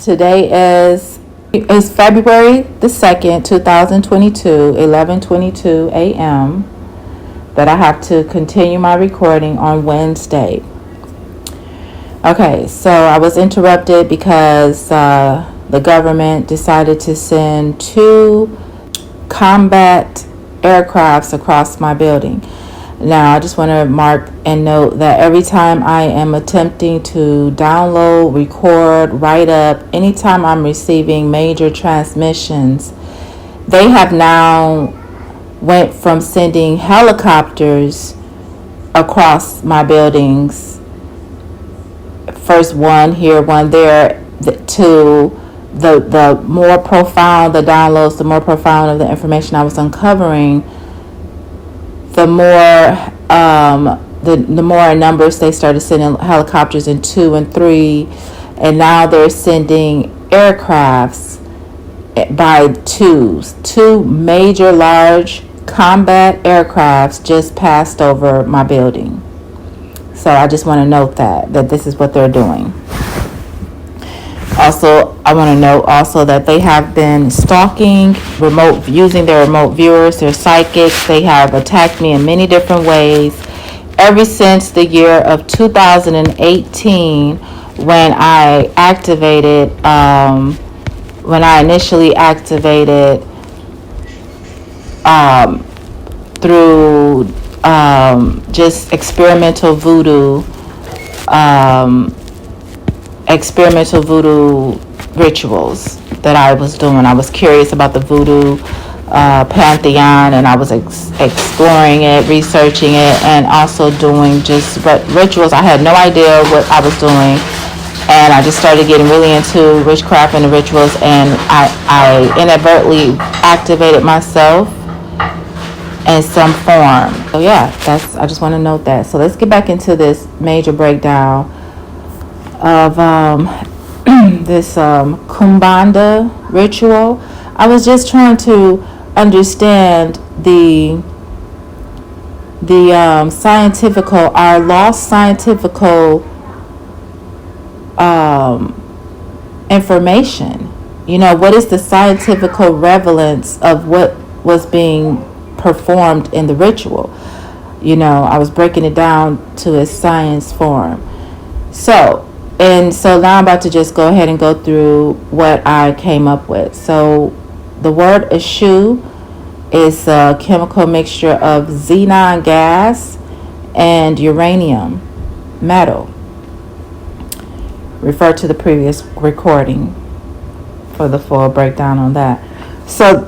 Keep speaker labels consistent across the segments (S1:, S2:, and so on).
S1: Today is February the 2nd, 2022, 11:22 a.m. that I have to continue my recording on Wednesday. Okay, so I was interrupted because the government decided to send 2 combat aircrafts across my building. Now, I just want to mark and note that every time I am attempting to download, record, write up, anytime I'm receiving major transmissions, they have now went from sending helicopters across my buildings, first one here, one there, to the more profound the downloads, the more profound of the information I was uncovering, the more the more in numbers they started sending helicopters in 2 and 3, and now they're sending aircrafts by twos. 2 major large combat aircrafts just passed over my building. So I just want to note that this is what they're doing. Also, I want to note also that they have been stalking, using their remote viewers, their psychics. They have attacked me in many different ways ever since the year of 2018 when I initially activated through just experimental voodoo rituals that I was doing. I was curious about the voodoo pantheon, and I was exploring it, researching it, and also doing just rituals. I had no idea what I was doing, and I just started getting really into witchcraft and the rituals, and I inadvertently activated myself in some form. So yeah, I just want to note that. So let's get back into this major breakdown of this Kumbanda ritual. I was just trying to understand the our lost scientifical information. What is the scientifical relevance of what was being performed in the ritual? I was breaking it down to its science form. So now I'm about to just go ahead and go through what I came up with. So the word eschew is a chemical mixture of xenon gas and uranium metal. Refer to the previous recording for the full breakdown on that. So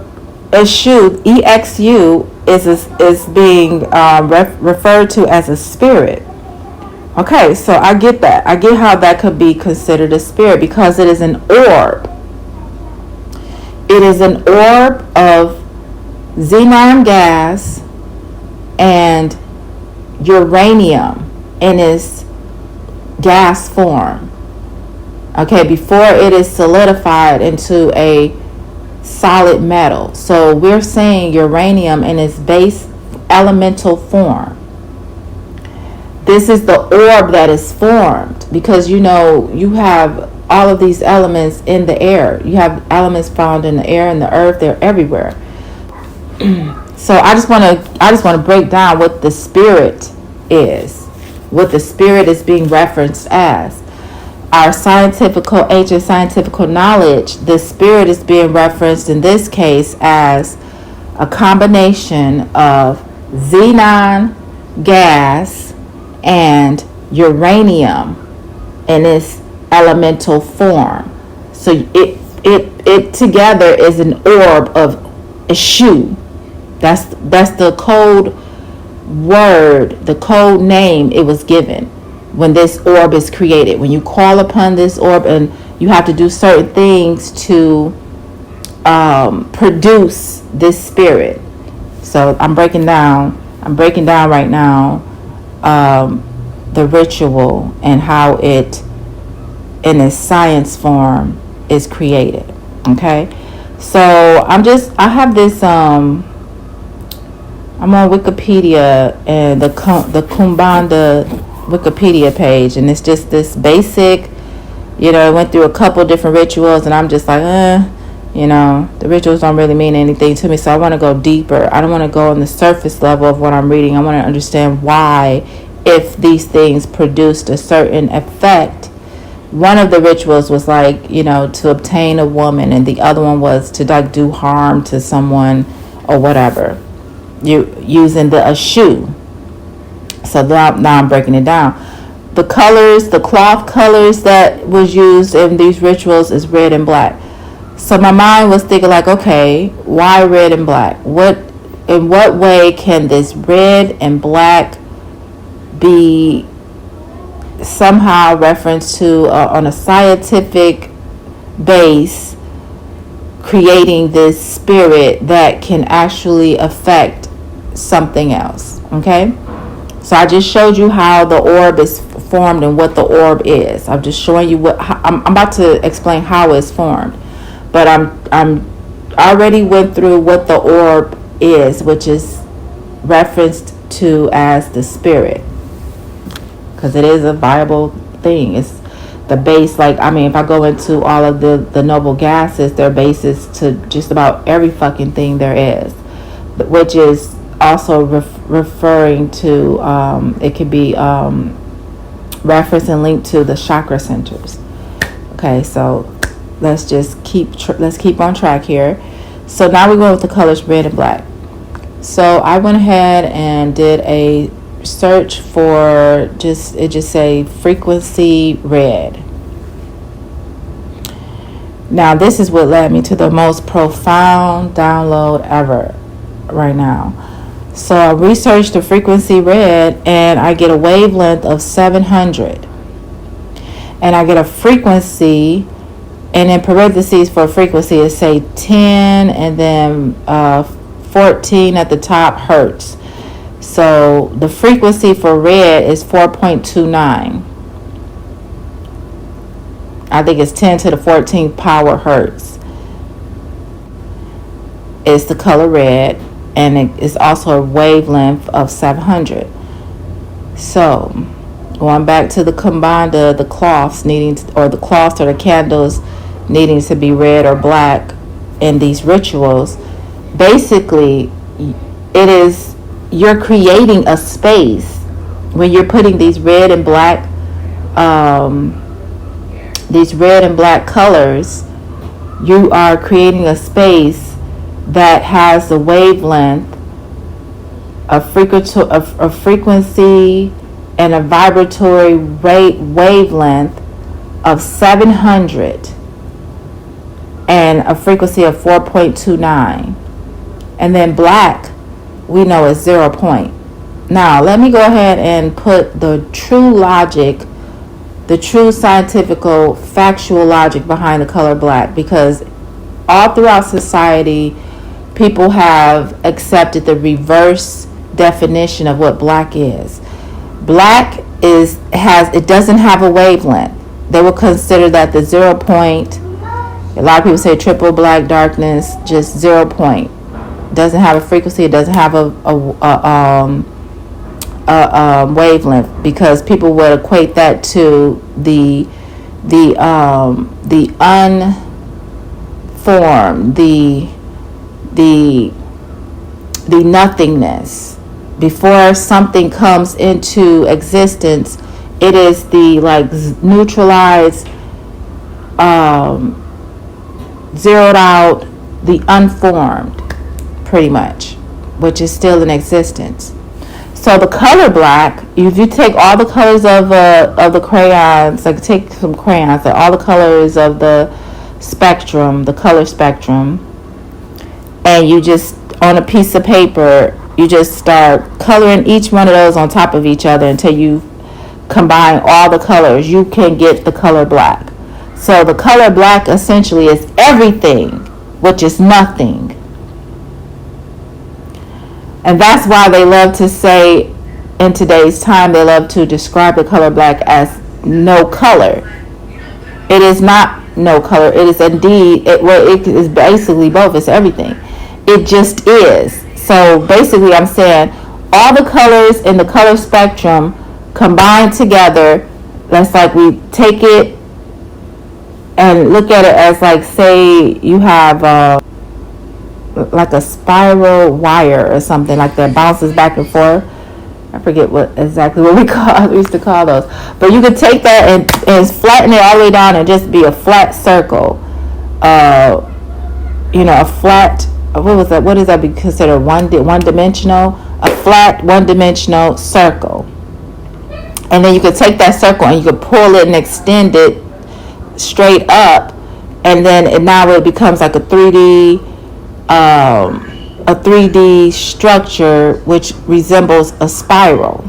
S1: eschew, EXU, is being referred to as a spirit. Okay, so I get that. I get how that could be considered a spirit because it is an orb. It is an orb of xenon gas and uranium in its gas form. Okay, before it is solidified into a solid metal. So we're saying uranium in its base elemental form. This is the orb that is formed because you have all of these elements in the air. You have elements found in the air and the earth. They're everywhere. So I just want to break down what the spirit is, what the spirit is being referenced as. Our ancient scientific knowledge, the spirit is being referenced in this case as a combination of xenon gas and uranium in its elemental form. So it together is an orb of eschew. That's the code word, the code name it was given when this orb is created. When you call upon this orb, and you have to do certain things to produce this spirit. So I'm breaking down right now the ritual and how it in its science form is created. Okay, so I have this I'm on Wikipedia, and the Kumbanda Wikipedia page, and it's just this basic I went through a couple different rituals, and I'm just like, the rituals don't really mean anything to me. So I want to go deeper. I don't want to go on the surface level of what I'm reading. I want to understand why, if these things produced a certain effect. One of the rituals was like, to obtain a woman, and the other one was to like do harm to someone or whatever. You using a shoe. So now I'm breaking it down. The colors, the cloth colors that was used in these rituals is red and black. So my mind was thinking like, okay, why red and black? In what way can this red and black be somehow referenced to on a scientific base, creating this spirit that can actually affect something else? Okay, so I just showed you how the orb is formed and what the orb is. I'm just showing you I'm about to explain how it's formed, but I'm already went through what the orb is, which is referenced to as the spirit, because it is a viable thing. It's the base. Like, if I go into all of the noble gases, their basis to just about every fucking thing there is, which is also referring to, it could be reference and linked to the chakra centers. Okay, so let's just keep on track here. So now we go with the colors red and black. So I went ahead and did a search for just say frequency red. Now this is what led me to the most profound download ever right now. So I researched the frequency red, and I get a wavelength of 700, and I get a frequency, and in parentheses for frequency is say 10 and then 14 at the top hertz. So the frequency for red is 4.29. I think it's 10 to the 14 power hertz. It's the color red, and it is also a wavelength of 700. So going back to the combined, the cloths or the candles needing to be red or black in these rituals, basically you're creating a space when you're putting these red and black colors. You are creating a space that has the wavelength, a frequency and a vibratory wavelength of 700 and a frequency of 4.29. And then black, we know is 0 point. Now let me go ahead and put the true logic, the true scientific, factual logic behind the color black, because all throughout society, people have accepted the reverse definition of what black is. Black it doesn't have a wavelength. They will consider that the 0 point. A lot of people say triple black darkness, just 0 point. Doesn't have a frequency. It doesn't have a wavelength, because people would equate that to the unformed, the nothingness. Before something comes into existence, it is the neutralized, zeroed out, the unformed, pretty much, which is still in existence. So the color black, if you take all the colors of the crayons, take some crayons, all the colors of the spectrum, the color spectrum, and you just, on a piece of paper, you just start coloring each one of those on top of each other until you combine all the colors. You can get the color black. So the color black essentially is everything, which is nothing. And that's why they love to say, in today's time, they love to describe the color black as no color. It is not no color. It is indeed, it is basically both. It's everything. It just is. So basically I'm saying all the colors in the color spectrum combined together, that's like we take it and look at it as like, say you have like a spiral wire or something like that bounces back and forth. I forget exactly what we used to call those. But you could take that and flatten it all the way down and just be a flat circle. A flat, what was that? What does that be considered? One dimensional? A flat one-dimensional circle. And then you could take that circle and you could pull it and extend it straight up, and then now it becomes like a 3D structure which resembles a spiral.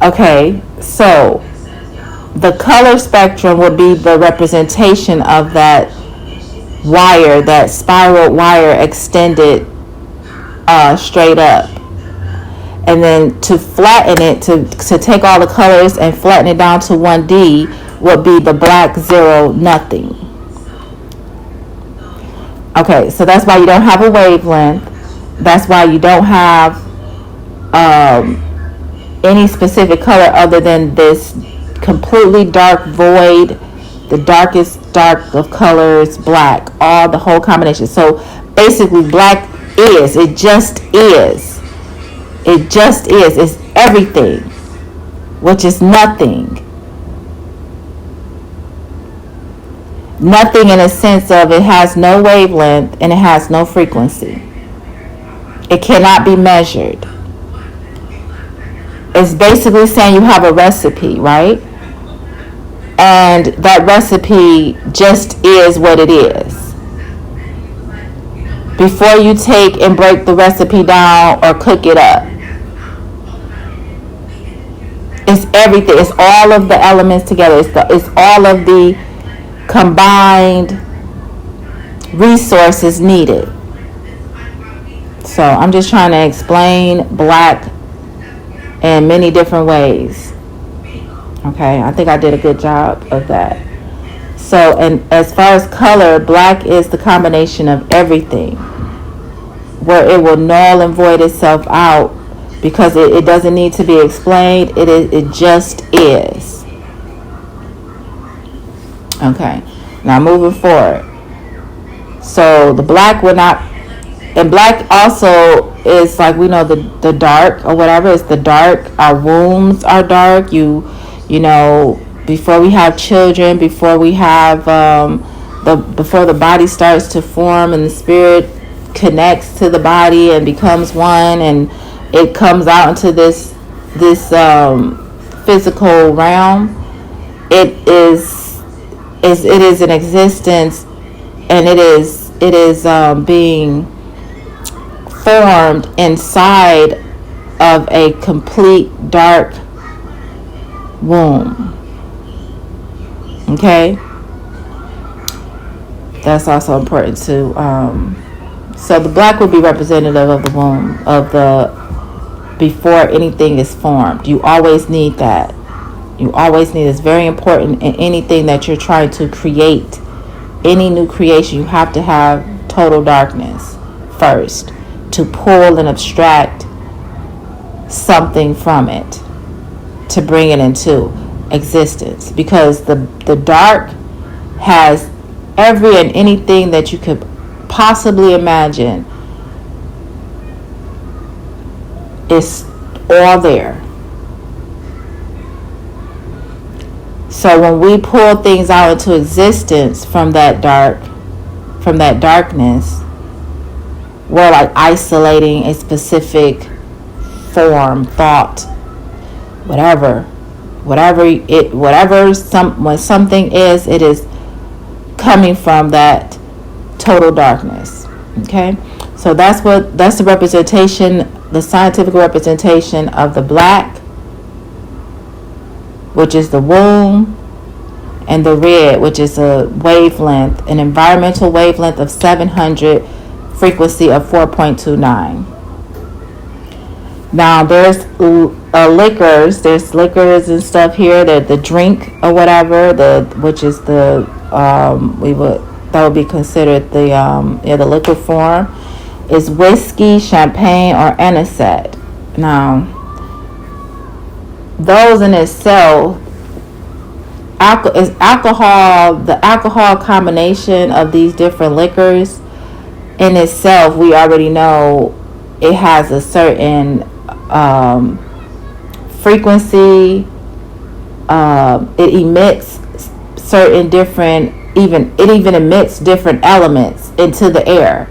S1: Okay, so the color spectrum would be the representation of that wire, that spiral wire extended straight up. And then to flatten it, to take all the colors and flatten it down to 1D would be the black, zero, nothing. Okay, so that's why you don't have a wavelength. That's why you don't have any specific color other than this completely dark void, the darkest dark of colors, black, all the whole combination. So basically black is, it just is. It just is. It's everything, which is nothing. Nothing in a sense of it has no wavelength and it has no frequency. It cannot be measured. It's basically saying you have a recipe, right? And that recipe just is what it is. Before you take and break the recipe down or cook it up, it's everything. It's all of the elements together. It's all of the combined resources needed. So I'm just trying to explain black in many different ways. Okay, I think I did a good job of that. So, and as far as color, black is the combination of everything, where it will null and void itself out because it doesn't need to be explained. It just is. Okay, now moving forward. So the black would not, and black also is like, we know the dark or whatever is the dark. Our wombs are dark. You know, before we have children, before we have before the body starts to form and the spirit connects to the body and becomes one, and it comes out into this physical realm. It is an existence, and it is being formed inside of a complete dark womb. Okay, that's also important to so the black would be representative of the womb, of the before anything is formed. You always need that. You always need, it's very important in anything that you're trying to create. Any new creation, you have to have total darkness first to pull and abstract something from it, to bring it into existence, because the dark has every and anything that you could possibly imagine is all there. So when we pull things out into existence from that darkness, we're like isolating a specific form, thought, when something is, it is coming from that total darkness. Okay, so that's the representation, the scientific representation of the black, which is the womb, and the red, which is a wavelength, an environmental wavelength of 700, frequency of 4.29. Now there's liquors and stuff here, the drink or whatever, which is that would be considered the liquid form, is whiskey, champagne, or anisette. Now those in itself the alcohol combination of these different liquors in itself, we already know it has a certain frequency. It emits certain different, it even emits different elements into the air.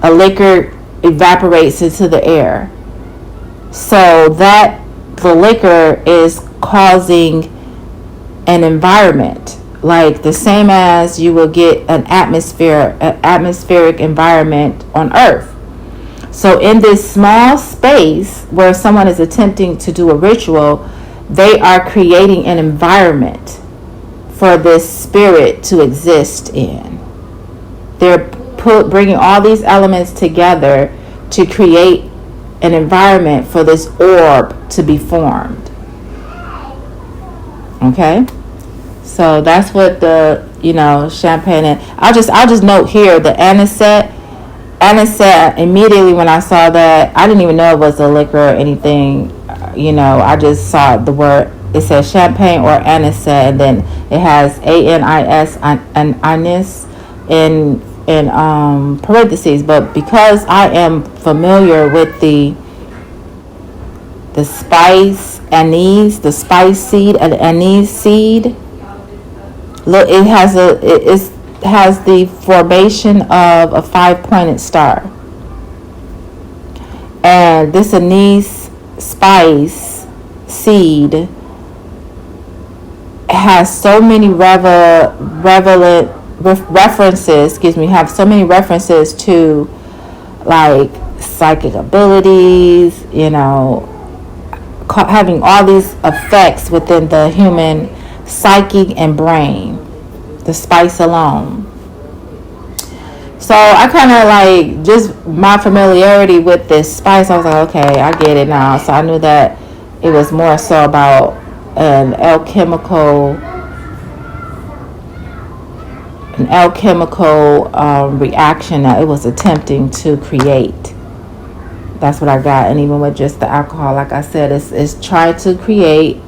S1: A liquor evaporates into the air, so that the liquor is causing an environment, like the same as you will get an atmospheric environment on Earth. So in this small space where someone is attempting to do a ritual, they are creating an environment for this spirit to exist in. They're bringing all these elements together to create an environment for this orb to be formed. Okay, so that's what the champagne, and I'll just note here the anisette. Immediately when I saw that, I didn't even know it was a liquor or anything. I just saw the word. It says champagne or anisette, and then it has ANIS, anise in parentheses. But because I am familiar with the spice anise, the spice seed, and anise seed, look, it has the formation of a 5-pointed star. And this anise spice seed has so many references to like psychic abilities, having all these effects within the human psyche and brain, the spice alone. So I kind of like, just my familiarity with this spice, I was like, okay, I get it now. So I knew that it was more so about an alchemical reaction that it was attempting to create. That's what I got. And even with just the alcohol, like I said, it's trying to create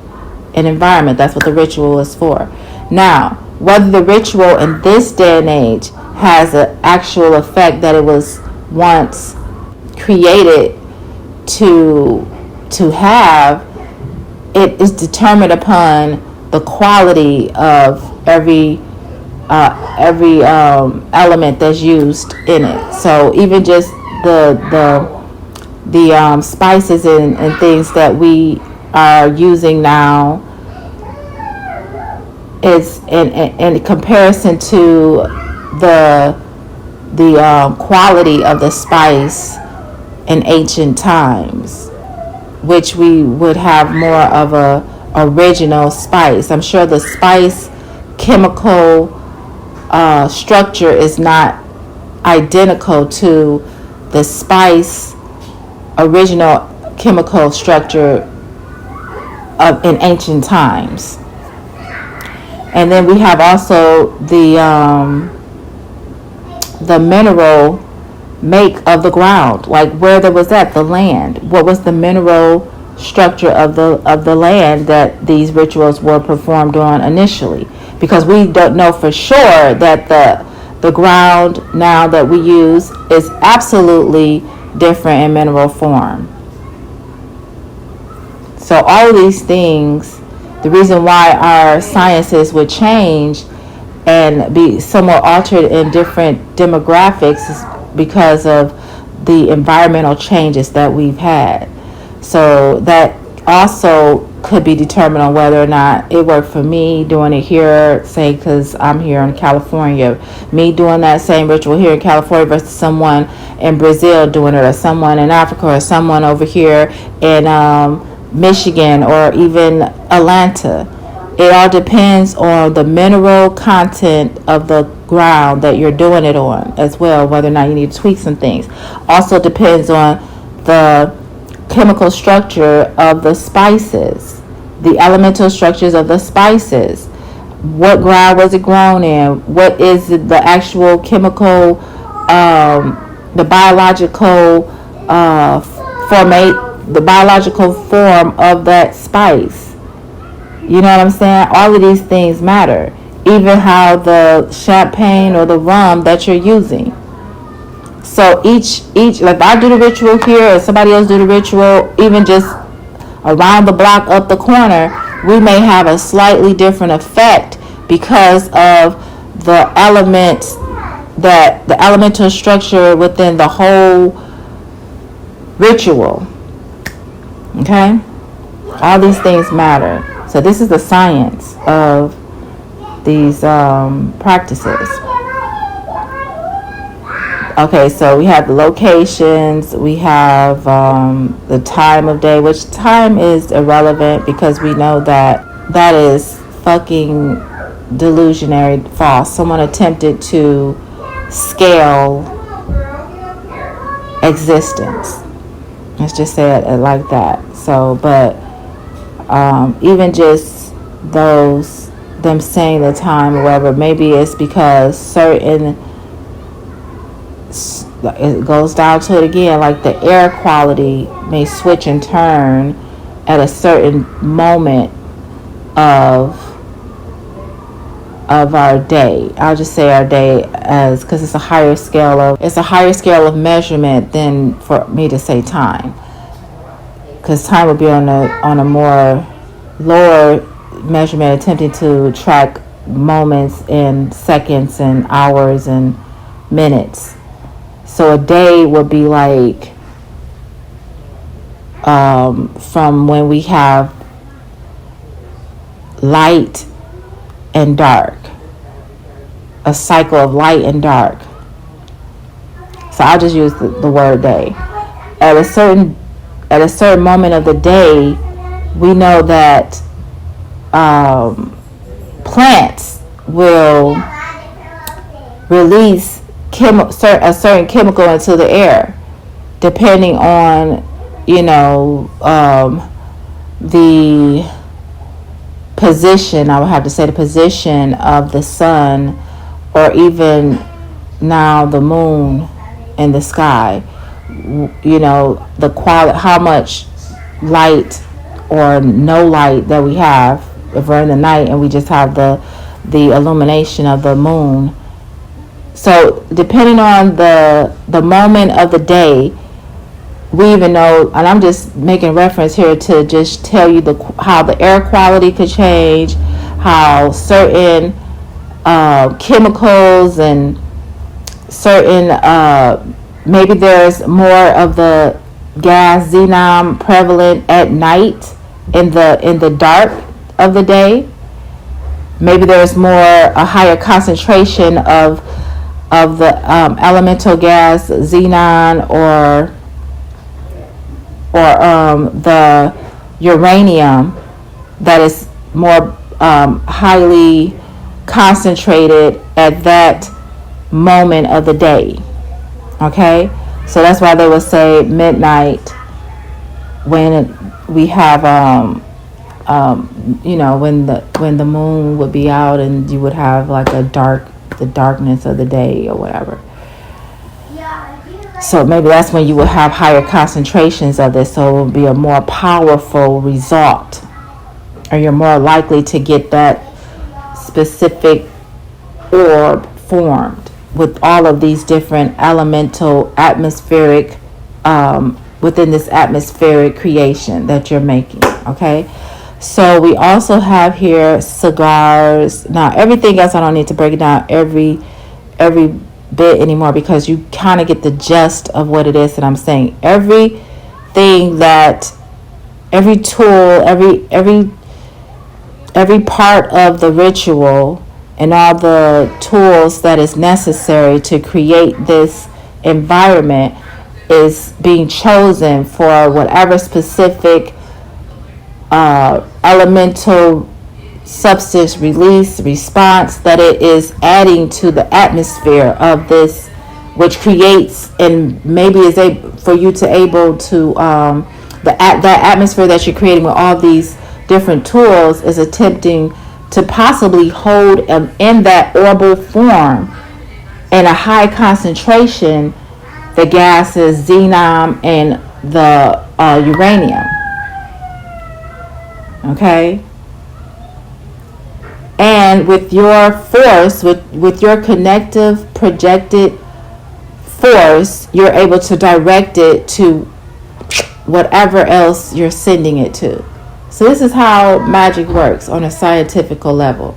S1: an environment. That's what the ritual is for. Now, whether the ritual in this day and age has an actual effect that it was once created to have, it is determined upon the quality of every element that's used in it. So even just the spices and things that we are using now is in comparison to the quality of the spice in ancient times, which we would have more of a original spice. I'm sure the spice chemical structure is not identical to the spice original chemical structure of in ancient times. And then we have also the mineral make of the ground, like where there was the land. What was the mineral structure of the land that these rituals were performed on initially? Because we don't know for sure that the ground now that we use is absolutely different in mineral form. So all of these things, the reason why our sciences would change and be somewhat altered in different demographics is because of the environmental changes that we've had. So that also could be determined on whether or not it worked for me doing it here, say because I'm here in California, me doing that same ritual here in California versus someone in Brazil doing it, or someone in Africa, or someone over here in Michigan, or even Atlanta. It all depends on the mineral content of the ground that you're doing it on as well, whether or not you need to tweak some things. Also depends on the chemical structure of the spices, the elemental structures of the spices. What ground was it grown in? What is the actual chemical, the biological the biological form of that spice? You know what I'm saying? All of these things matter. Even how the champagne or the rum that you're using. So each like if I do the ritual here or somebody else do the ritual, even just around the block up the corner, we may have a slightly different effect because of the elements, that the elemental structure within the whole ritual. Okay? All these things matter. So this is the science of these practices. Okay, so we have the locations, we have the time of day, which time is irrelevant because we know that that is fucking delusionary, false. Someone attempted to scale existence. Let's just say it like that. So, but even just them saying the time or whatever, maybe it's because certain, it goes down to it again, like the air quality may switch and turn at a certain moment of our day. I'll just say our day as, because it's a higher scale of measurement than for me to say time, because time would be on a more lower measurement, attempting to track moments in seconds and hours and minutes. So a day would be like from when we have light and dark, a cycle of light and dark. So I'll just use the word day. At a certain moment of the day, we know that plants will release a certain chemical into the air, depending on, the position, I would have to say the position of the sun, or even now the moon in the sky. The quality, how much light or no light that we have if we're in the night and we just have the illumination of the moon. So depending on the moment of the day, we even know, and I'm just making reference here to just tell you how the air quality could change, how certain chemicals and certain maybe there's more of the gas xenon prevalent at night in the dark of the day. Maybe there's a higher concentration of the elemental gas xenon or the uranium that is more highly concentrated at that moment of the day. Okay, so that's why they would say midnight when we have when the moon would be out and you would have like the darkness of the day or whatever. So maybe that's when you would have higher concentrations of this, so it will be a more powerful result, or you're more likely to get that specific orb formed with all of these different elemental atmospheric within this atmospheric creation that you're making. Okay, so we also have here cigars. Now everything else I don't need to break it down every bit anymore, because you kind of get the gist of what it is that I'm saying. Every tool, every part of the ritual and all the tools that is necessary to create this environment is being chosen for whatever specific elemental substance release response that it is adding to the atmosphere of this, which creates and maybe is able for you to able to that atmosphere that you're creating with all these different tools is attempting to possibly hold in that orbital form in a high concentration the gases xenon and the uranium. Okay, And with your force, with your connective projected force, you're able to direct it to whatever else you're sending it to. So this is how magic works on a scientific level.